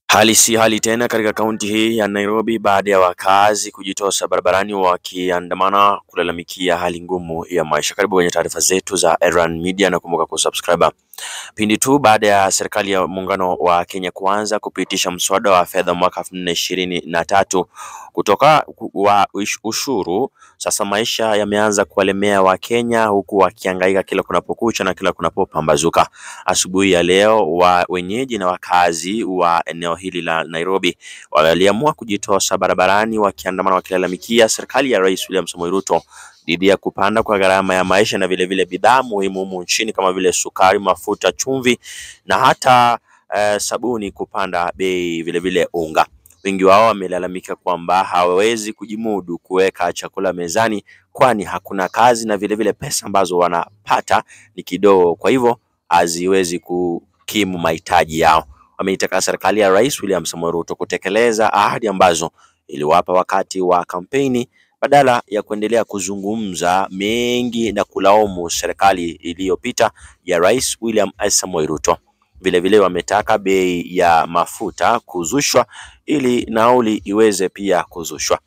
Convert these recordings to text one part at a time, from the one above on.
Hali si hali tena katika kaunti hii ya Nairobi baada ya wakazi kujitosa barabarani wakiandamana kulalamikia hali ngumu ya maisha. Karibu kwenye taarifa zetu za Erran Media na kumbuka kusubscribe. Pindi tu baada ya serikali ya muungano wa Kenya Kwanza kupitisha mswada wa fedha mwaka 2023 kutoka wa ushuru, sasa maisha yameanza kuwalemea Wakenya huku wakihangaika kila kunapokucha na kila kunapopambazuka. Asubuhi ya leo wenyeji na wakazi wa eneo hili la Nairobi waliamua kujitosa barabarani wakiandamana wakilalamikia serikali ya Rais William Samoei Ruto dhidi ya kupanda kwa gharama ya maisha na vile bidhaa muhimu humu nchini kama vile sukari, mafuta, chumvi na hata sabuni kupanda bei, vile unga. Wengi wao wamelalamika kwamba hawawezi kujimudu kuweka chakula mezani kwani hakuna kazi na vile pesa ambazo wanapata ni kidogo, kwa hivyo haziwezi kukimu mahitaji yao. Wameitaka serikali ya Rais William Samoei Ruto kutekeleza ahadi ambazo iliwapa wakati wa kampeni badala ya kuendelea kuzungumza mengi na kulaumu serikali iliyopita ya Rais William Samoei Ruto. Vile wametaka bei ya mafuta kuzushwa ili nauli iweze pia kuzushwa.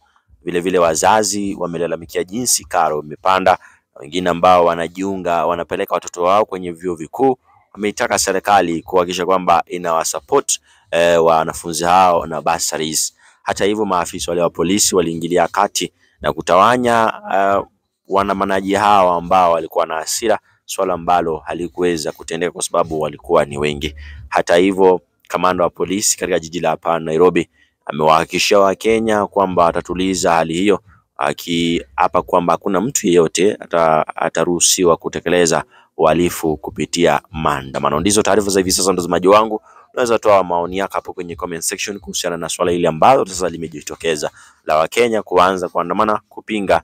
Vile wazazi wamelalamikia jinsi karo imepanda, wengine ambao wanapeleka watoto wao kwenye vyuo vikuu wameitaka serikali kuhakikisha kwamba inawasupport wanafunzi hao na bursaries. Hata hivyo maafisa wale wa polisi waliingilia kati na kutawanya waandamanaji hao ambao walikuwa na hasira, swala ambalo halikuweza kutendeka kwa sababu walikuwa ni wengi. Hata hivyo kamanda wa polisi katika jiji la hapa Nairobi amewahakikishia Wakenya kwamba atatuliza hali hiyo, akiapa kwamba hakuna mtu yeyote ataruhusiwa kutekeleza uhalifu kupitia maandamano. Ndizo taarifa za hivi sasa, mtazamaji wangu. Unaweza toa maoni yako hapo kwenye comment section kuhusiana na swala hili ambalo sasa limejitokeza la Wakenya kuanza kuandamana kupinga